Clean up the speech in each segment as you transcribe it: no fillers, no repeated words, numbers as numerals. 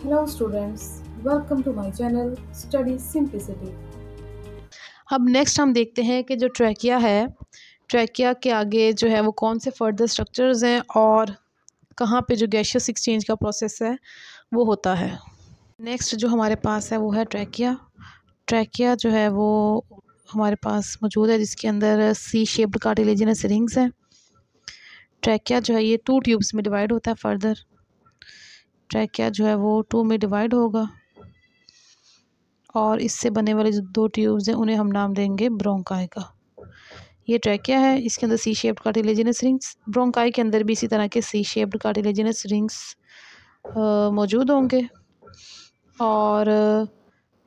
Hello students, welcome to my channel Study Simplicity. अब next हम देखते हैं कि जो ट्रैकिया है, ट्रैकिया के आगे जो है वो कौन से फर्दर स्ट्रक्चर्स हैं और कहाँ पे जो गैसियस एक्सचेंज का प्रोसेस है वो होता है। नेक्स्ट जो हमारे पास है वो है ट्रैकिया। ट्रैकिया जो है वो हमारे पास मौजूद है, जिसके अंदर सी शेप्ड कार्टिलेजिनस रिंग्स हैं। ट्रैकिया जो है ये 2 ट्यूब्स में डिवाइड होता है। फर्दर ट्रैकिया जो है वो 2 में डिवाइड होगा और इससे बनने वाले जो 2 ट्यूब्स हैं उन्हें हम नाम देंगे ब्रोंकाई का। ये ट्रैकिया है, इसके अंदर C shaped cartilaginous rings. Bronchi के अंदर भी इसी तरह के सी शेप्ड कार्टिलेजिनस रिंग्स मौजूद होंगे। और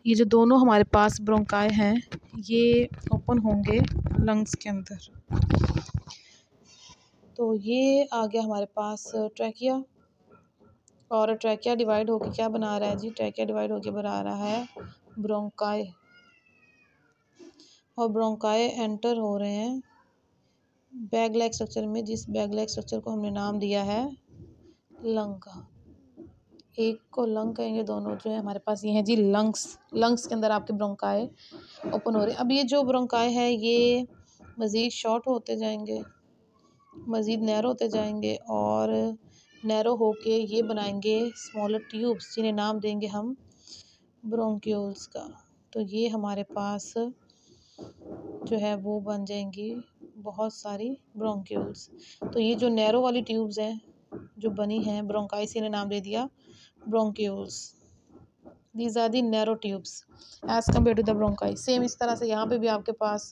ये जो दोनों हमारे पास ब्रोंकाई हैं ये ओपन होंगे लंग्स के अंदर। तो ये आ गया हमारे पास ट्रैकिया। और ट्रैकिया डिवाइड होके क्या बना रहा है जी? ट्रैकिया डिवाइड होके बना रहा है ब्रोंकाई। और ब्रोंकाई एंटर हो रहे हैं बैग लाइक स्ट्रक्चर में, जिस बैग लाइक स्ट्रक्चर को हमने नाम दिया है लंग का। एक को लंग कहेंगे, दोनों जो है हमारे पास ये हैं जी लंग्स। लंग्स के अंदर आपके ब्रोंकाई ओपन हो रहे हैं। अब ये जो ब्रोंकाई है ये मज़ीद शॉर्ट होते जाएंगे, मज़ीद नैरो होते जाएंगे और नैरो होके ये बनाएंगे स्मॉलर ट्यूब्स, जिन्हें नाम देंगे हम ब्रोंक्यूल्स का। तो ये हमारे पास जो है वो बन जाएंगी बहुत सारी ब्रोंक्यूल्स। तो ये जो नैरो वाली ट्यूब्स हैं जो बनी हैं ब्रोंकाई से, इन्हें नाम दे दिया bronchioles. These are the narrow tubes as compare to the bronchi. Same इस तरह से यहाँ पे भी आपके पास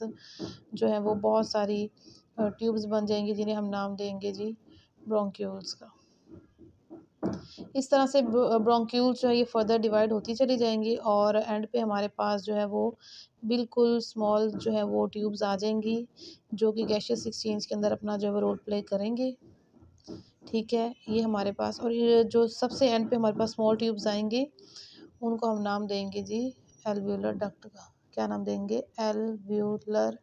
जो है वो बहुत सारी ट्यूब्स बन जाएंगी, जिन्हें हम नाम देंगे जी ब्रोंक्यूल्स का। इस तरह से ब्रोंक्यूल्स जो है ये फर्दर डिवाइड होती चली जाएंगी और एंड पे हमारे पास जो है वो बिल्कुल स्मॉल जो है वो ट्यूब्स आ जाएंगी, जो कि गैसियस एक्सचेंज के अंदर अपना जो है वो रोल प्ले करेंगे। ठीक है, ये हमारे पास। और ये जो सबसे एंड पे हमारे पास स्मॉल ट्यूब्स आएंगे उनको हम नाम देंगे जी एल्वियोलर डक्ट का। क्या नाम देंगे? एल्वियोलर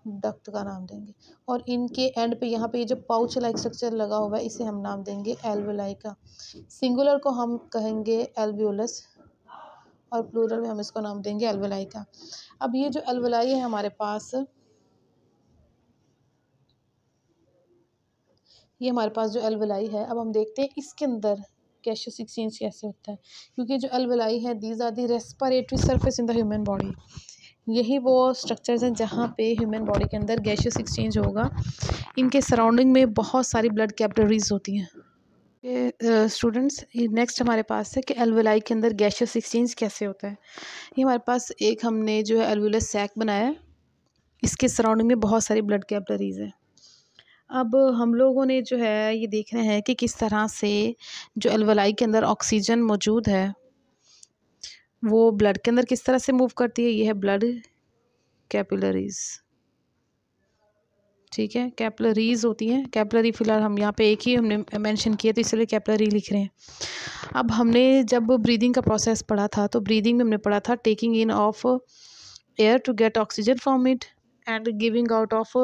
डक्ट का नाम देंगे। और इनके एंड पे यहाँ पे ये जो पाउच लाइक स्ट्रक्चर लगा हुआ है इसे हम नाम देंगे एल्वियोलाई का। सिंगुलर को हम कहेंगे एल्वियोलस और प्लूरल में हम इसको नाम देंगे एल्वियोलाई का। अब ये जो एल्वियोलाई है हमारे पास, ये हमारे पास जो एल्वियोलाई है, अब हम देखते हैं इसके अंदर गैसियस एक्सचेंज कैसे होता है। क्योंकि जो एल्वियोलाई है these are the respiratory surface in the human body. यही वो स्ट्रक्चर्स हैं जहाँ पे ह्यूमन बॉडी के अंदर गैसियस एक्सचेंज होगा। इनके सराउंडिंग में बहुत सारी ब्लड कैपिलरीज होती हैं। स्टूडेंट्स, नेक्स्ट हमारे पास है कि एल्वियोलाई के अंदर गैसियस एक्सचेंज कैसे होता है। ये हमारे पास एक हमने जो है एल्वियोलर सैक बनाया है, इसके सराउंडिंग में बहुत सारी ब्लड कैपिलरीज हैं। अब हम लोगों ने जो है ये देखना है कि किस तरह से जो एल्वियोलाई के अंदर ऑक्सीजन मौजूद है वो ब्लड के अंदर किस तरह से मूव करती है। ये है ब्लड कैपिलरीज। ठीक है, कैपिलरीज होती हैं। कैपिलरी फिलहाल हम यहाँ पे एक ही हमने मेंशन किया तो इसलिए कैपिलरी लिख रहे हैं। अब हमने जब ब्रीदिंग का प्रोसेस पढ़ा था तो ब्रीदिंग में हमने पढ़ा था taking in of air to get oxygen from it and giving out of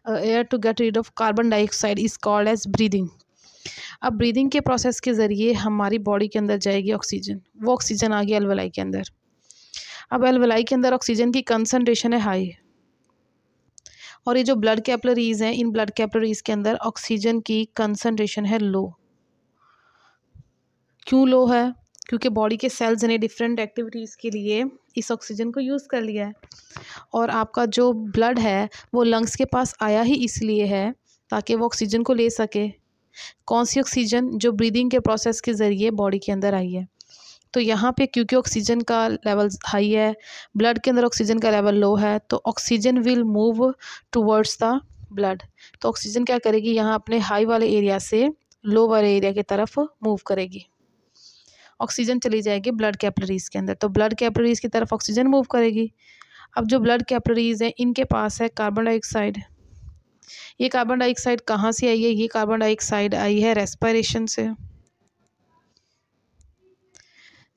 air to get rid of carbon dioxide is called as breathing. अब ब्रीदिंग के प्रोसेस के ज़रिए हमारी बॉडी के अंदर जाएगी ऑक्सीजन। वो ऑक्सीजन आ गई एल्वियोलाई के अंदर। अब एल्वियोलाई के अंदर ऑक्सीजन की कंसनट्रेशन है हाई, और ये जो ब्लड कैपिलरीज हैं इन ब्लड कैपिलरीज के अंदर ऑक्सीजन की कंसनट्रेशन है लो। क्यों लो है? क्योंकि बॉडी के सेल्स ने डिफरेंट एक्टिविटीज़ के लिए इस ऑक्सीजन को यूज़ कर लिया है। और आपका जो ब्लड है वो लंग्स के पास आया ही इसलिए है ताकि वो ऑक्सीजन को ले सके। कौन सी ऑक्सीजन? जो ब्रीदिंग के प्रोसेस के ज़रिए बॉडी के अंदर आई है। तो यहाँ पे क्योंकि ऑक्सीजन का लेवल हाई है, ब्लड के अंदर ऑक्सीजन का लेवल लो है, तो oxygen will move towards the blood. तो ऑक्सीजन क्या करेगी? यहाँ अपने हाई वाले एरिया से लो वाले एरिया की तरफ मूव करेगी। ऑक्सीजन चली जाएगी ब्लड कैपिलरीज के अंदर, तो ब्लड कैपिलरीज की तरफ ऑक्सीजन मूव करेगी। अब जो ब्लड कैपिलरीज हैं इनके पास है कार्बन डाइऑक्साइड। ये कार्बन डाइऑक्साइड कहाँ से आई है? ये कार्बन डाइऑक्साइड आई है रेस्पिरेशन से।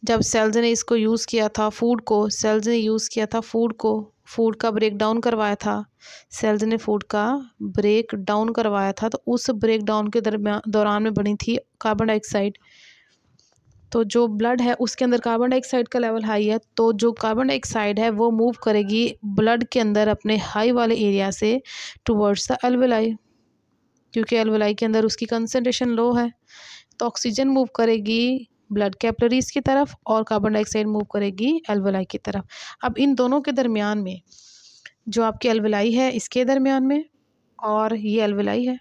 जब सेल्स ने इसको यूज़ किया था फूड को, सेल्स ने यूज़ किया था फूड का ब्रेक डाउन करवाया था, सेल्स ने फूड का ब्रेक डाउन करवाया था, तो उस ब्रेक डाउन के दौरान में बनी थी कार्बन डाइऑक्साइड। तो जो ब्लड है उसके अंदर कार्बन डाइऑक्साइड का लेवल हाई है, तो जो कार्बन डाइऑक्साइड है वो मूव करेगी ब्लड के अंदर अपने हाई वाले एरिया से टुवर्ड्स द एल्वेलाई, क्योंकि एल्वेलाई के अंदर उसकी कंसनट्रेशन लो है। तो ऑक्सीजन मूव करेगी ब्लड कैपिलरीज की तरफ और कार्बन डाइऑक्साइड मूव करेगी एल्वेलाई की तरफ। अब इन दोनों के दरमियान में जो आपकी एल्वेलाई है इसके दरमियान में और ये एल्वेलाई है,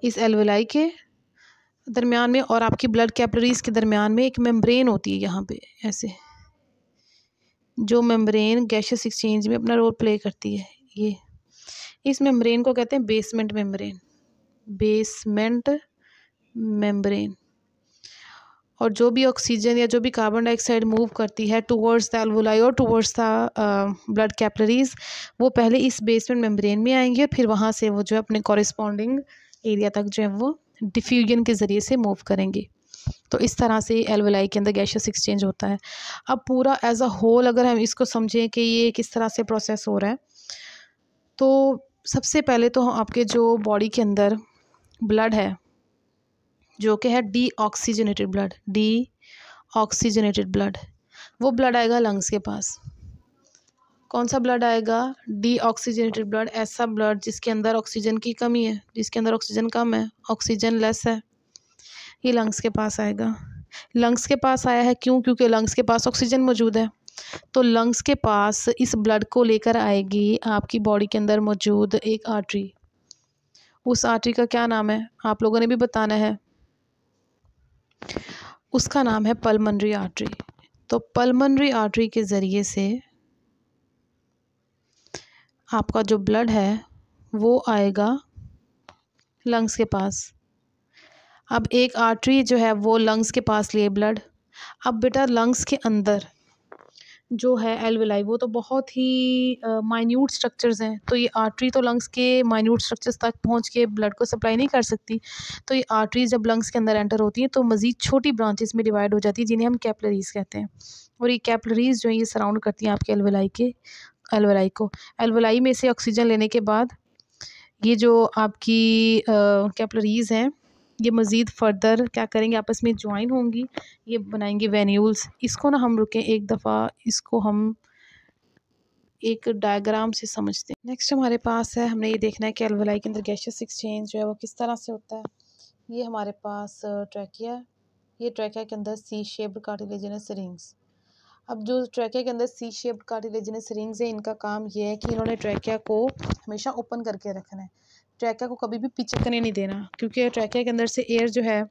इस एल्वेलाई के दरमियान में और आपकी ब्लड कैपिलरीज के दरमियान में एक मेम्ब्रेन होती है यहाँ पे ऐसे, जो मेम्ब्रेन गैसियस एक्सचेंज में अपना रोल प्ले करती है। ये इस मेम्ब्रेन को कहते हैं बेसमेंट मेम्ब्रेन, बेसमेंट मेम्ब्रेन। और जो भी ऑक्सीजन या जो भी कार्बन डाइऑक्साइड मूव करती है टुवर्ड्स द एल्वोलाई और टुवर्ड्स द ब्लड कैपिलरीज, वो पहले इस बेसमेंट मेम्ब्रेन में आएंगे, फिर वहाँ से वो जो है अपने कॉरेस्पॉन्डिंग एरिया तक जो है वो डिफ्यूजन के ज़रिए से मूव करेंगे। तो इस तरह से एल्वोलाई के अंदर गैसियस एक्सचेंज होता है। अब पूरा एज अ होल अगर हम इसको समझें कि ये किस तरह से प्रोसेस हो रहा है, तो सबसे पहले तो आपके जो बॉडी के अंदर ब्लड है जो कि है डीऑक्सीजनेटेड ब्लड, डीऑक्सीजनेटेड ब्लड, वो ब्लड आएगा लंग्स के पास। कौन सा ब्लड आएगा? डीऑक्सीजनेटेड ब्लड, ऐसा ब्लड जिसके अंदर ऑक्सीजन की कमी है, जिसके अंदर ऑक्सीजन कम है, ऑक्सीजन लेस है, ये लंग्स के पास आएगा। लंग्स के पास आया है क्यों? क्योंकि लंग्स के पास ऑक्सीजन मौजूद है। तो लंग्स के पास इस ब्लड को लेकर आएगी आपकी बॉडी के अंदर मौजूद एक आर्टरी। उस आर्टरी का क्या नाम है आप लोगों ने भी बताना है, उसका नाम है पल्मोनरी आर्टरी। तो पल्मोनरी आर्टरी के ज़रिए से आपका जो ब्लड है वो आएगा लंग्स के पास। अब एक आर्टरी जो है वो लंग्स के पास लिए ब्लड। अब बेटा लंग्स के अंदर जो है एल्वेलाई वो तो बहुत ही माइन्यूट स्ट्रक्चर्स हैं, तो ये आर्टरी तो लंग्स के माइन्यूट स्ट्रक्चर्स तक पहुंच के ब्लड को सप्लाई नहीं कर सकती। तो ये आर्टरीज जब लंग्स के अंदर एंटर होती हैं तो मज़ीद छोटी ब्रांचेस में डिवाइड हो जाती है जिन्हें हम कैपिलरीज कहते हैं। और ये कैपिलरीज जो है ये सराउंड करती हैं आपके एल्वेलाई को। एल्वेलाई में से ऑक्सीजन लेने के बाद ये जो आपकी कैपिलरीज हैं ये मज़ीद फर्दर क्या करेंगे, आपस में ज्वाइन होंगी, ये बनाएंगे वेन्यूल्स। इसको ना हम रुके एक दफ़ा, इसको हम एक डायग्राम से समझते हैं। नेक्स्ट हमारे पास है, हमने ये देखना है कि एल्वेलाई के अंदर गैसियस एक्सचेंज जो है वो किस तरह से होता है। ये हमारे पास ट्रैकिया है, ये ट्रैकिया के अंदर सी शेप्ड कार्टिलेजिनस रिंग्स। अब जो ट्रैकिया के अंदर सी शेप्ड कार्टिलेजिनस रिंग्स है, इनका काम ये है कि इन्होंने ट्रैकिया को हमेशा ओपन करके रखना है, ट्रैकिया को कभी भी पिचकने नहीं देना, क्योंकि ट्रैकिया के अंदर से एयर जो है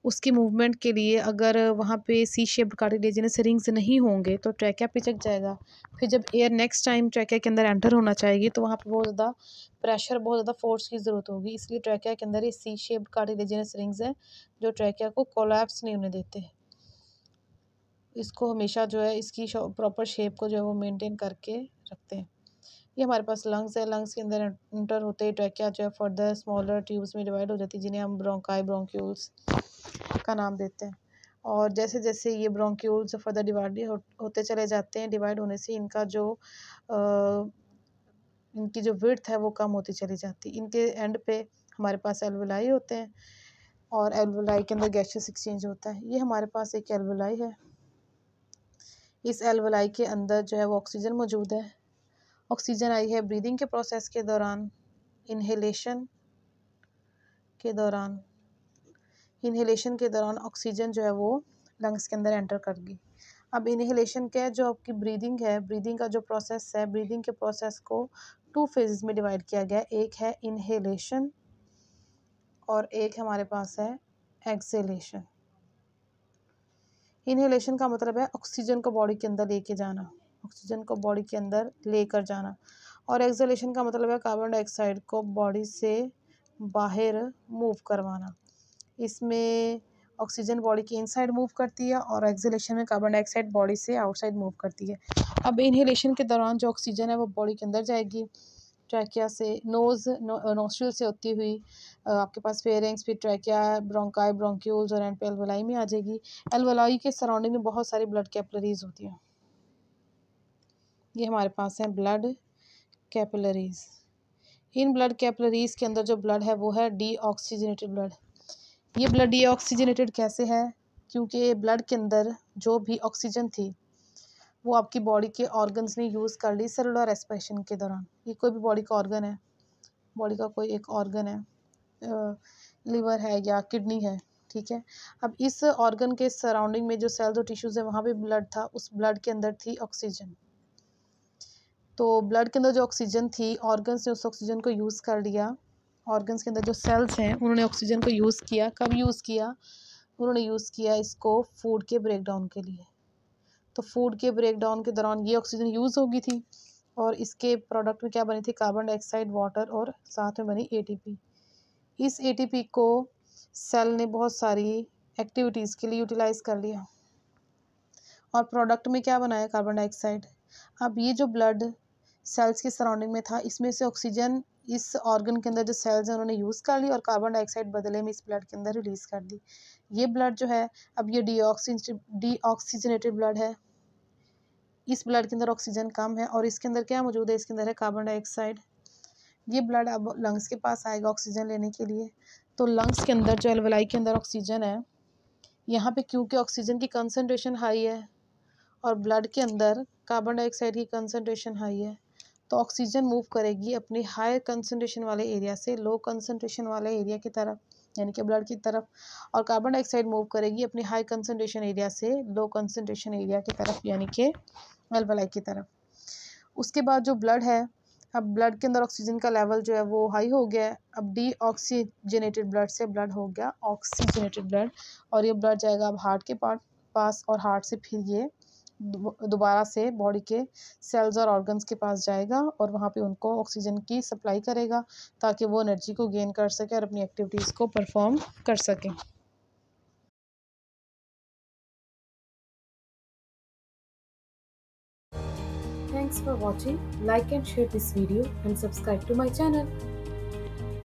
उसकी मूवमेंट के लिए अगर वहाँ पे सी शेप्ड कार्टिलेजिनस रिंग्स नहीं होंगे तो ट्रैकिया पिचक जाएगा। फिर जब एयर नेक्स्ट टाइम ट्रैकिया के अंदर एंटर होना चाहेगी तो वहाँ पे बहुत ज़्यादा प्रेशर, बहुत ज़्यादा फोर्स की ज़रूरत होगी। इसलिए ट्रैकिया के अंदर ये सी शेप्ड कार्टिलेजिनस रिंग्स हैं जो ट्रैकिया को कोलैप्स नहीं होने देते, इसको हमेशा जो है इसकी प्रॉपर शेप को जो है वो मेंटेन करके रखते हैं। ये हमारे पास लंग्स है, लंग्स के अंदर इंटर होते ही ट्रैकिया जो है फर्दर स्मॉलर ट्यूब्स में डिवाइड हो जाती है जिन्हें हम ब्रोंकाई, ब्रोंक्यूल्स का नाम देते हैं। और जैसे जैसे ये ब्रोंक्यूल्स फर्दर डिवाइड होते चले जाते हैं, डिवाइड होने से इनका जो इनकी जो विड्थ है वो कम होती चली जाती है। इनके एंड पे हमारे पास एल्वेलाई होते हैं और एल्वेलाई के अंदर गैसियस एक्सचेंज होता है। ये हमारे पास एक एल्वेलाई है, इस एल्वेलाई के अंदर जो है वो ऑक्सीजन मौजूद है। ऑक्सीजन आई है ब्रीदिंग के प्रोसेस के दौरान, इन्हेलेशन के दौरान। इन्हेलेशन के दौरान ऑक्सीजन जो है वो लंग्स के अंदर एंटर कर गई। अब इन्हेलेशन क्या है, जो आपकी ब्रीदिंग है, ब्रीदिंग का जो प्रोसेस है, ब्रीदिंग के प्रोसेस को 2 फेजेस में डिवाइड किया गया। एक है इन्हेलेशन और एक हमारे पास है एक्सेलेशन। इन्हेलेशन का मतलब है ऑक्सीजन को बॉडी के अंदर लेके जाना, ऑक्सीजन को बॉडी के अंदर लेकर जाना। और एक्सेलेशन का मतलब है कार्बन डाइऑक्साइड को बॉडी से बाहर मूव करवाना। इसमें ऑक्सीजन बॉडी के इनसाइड मूव करती है और एक्सेलेशन में कार्बन डाइऑक्साइड बॉडी से आउटसाइड मूव करती है। अब इन्हेलेशन के दौरान जो ऑक्सीजन है वो बॉडी के अंदर जाएगी, ट्रैकिया से नोस्ट्रिल से होती हुई आपके पास फेरिंग्स, फिर ट्रैकिया, ब्रोंकाई, ब्रोंक्यूल्स और एंड पे एल्वेलाई में आ जाएगी। एल्वेलाई के सराउंडिंग में बहुत सारी ब्लड कैपिलरीज होती हैं। ये हमारे पास है blood capillaries. In blood capillaries के अंदर जो ब्लड है वो है डीऑक्सीजनेटेड ब्लड। ये ब्लड डीऑक्सीजनेटेड कैसे है? क्योंकि ब्लड के अंदर जो भी ऑक्सीजन थी वो आपकी बॉडी के ऑर्गन्स ने यूज़ कर ली सेलुलर रेस्पिरेशन के दौरान। ये कोई भी बॉडी का ऑर्गन है, बॉडी का कोई एक ऑर्गन है, लिवर है या किडनी है, ठीक है। अब इस ऑर्गन के सराउंडिंग में जो सेल्स और टिश्यूज़ है वहाँ पे ब्लड था, उस ब्लड के अंदर थी ऑक्सीजन। तो ब्लड के अंदर जो ऑक्सीजन थी, ऑर्गन्स ने उस ऑक्सीजन को यूज़ कर लिया। ऑर्गन्स के अंदर जो सेल्स हैं उन्होंने ऑक्सीजन को यूज़ किया। कब यूज़ किया? उन्होंने यूज़ किया इसको फूड के ब्रेकडाउन के लिए। तो फूड के ब्रेकडाउन के दौरान ये ऑक्सीजन यूज़ होगी थी और इसके प्रोडक्ट में क्या बनी थी? कार्बन डाइऑक्साइड, वाटर और साथ में बनी एटीपी। इस एटीपी को सेल ने बहुत सारी एक्टिविटीज़ के लिए यूटिलाइज़ कर लिया और प्रोडक्ट में क्या बनाया? Carbon dioxide. अब ये जो ब्लड सेल्स के सराउंडिंग में था, इसमें से ऑक्सीजन इस ऑर्गन के अंदर जो सेल्स हैं उन्होंने यूज़ कर ली और कार्बन डाइऑक्साइड बदले में इस ब्लड के अंदर रिलीज़ कर दी। ये ब्लड जो है, अब ये डीऑक्सीजनेटेड ब्लड है। इस ब्लड के अंदर ऑक्सीजन कम है और इसके अंदर क्या मौजूद है? इसके अंदर है कार्बन डाइऑक्साइड। ये ब्लड अब लंग्स के पास आएगा ऑक्सीजन लेने के लिए। तो लंग्स के अंदर जो एल्वेलाई के अंदर ऑक्सीजन है, यहाँ पे क्योंकि ऑक्सीजन की कंसनट्रेशन हाई है और ब्लड के अंदर कार्बन डाइऑक्साइड की कंसनट्रेशन हाई है, तो ऑक्सीजन मूव करेगी अपनी हाई कंसनट्रेशन वाले एरिया से लो कंसनट्रेशन वाले एरिया की तरफ, यानी कि ब्लड की तरफ, और कार्बन डाइऑक्साइड मूव करेगी अपनी हाई कंसनट्रेशन एरिया से लो कंसनट्रेशन एरिया की तरफ, यानी कि एल्वेलाई की तरफ। उसके बाद जो ब्लड है, अब ब्लड के अंदर ऑक्सीजन का लेवल जो है वो हाई हो गया है। अब डीऑक्सीजनेटेड ब्लड से ब्लड हो गया ऑक्सीजनेटेड ब्लड और ये ब्लड जाएगा अब हार्ट के पास और हार्ट से फिर ये दोबारा से बॉडी के सेल्स और ऑर्गन्स के पास जाएगा और वहाँ पे उनको ऑक्सीजन की सप्लाई करेगा ताकि वो एनर्जी को गेन कर सके और अपनी एक्टिविटीज़ को परफॉर्म कर सकें। Thanks for watching. Like and share this video and subscribe to my channel.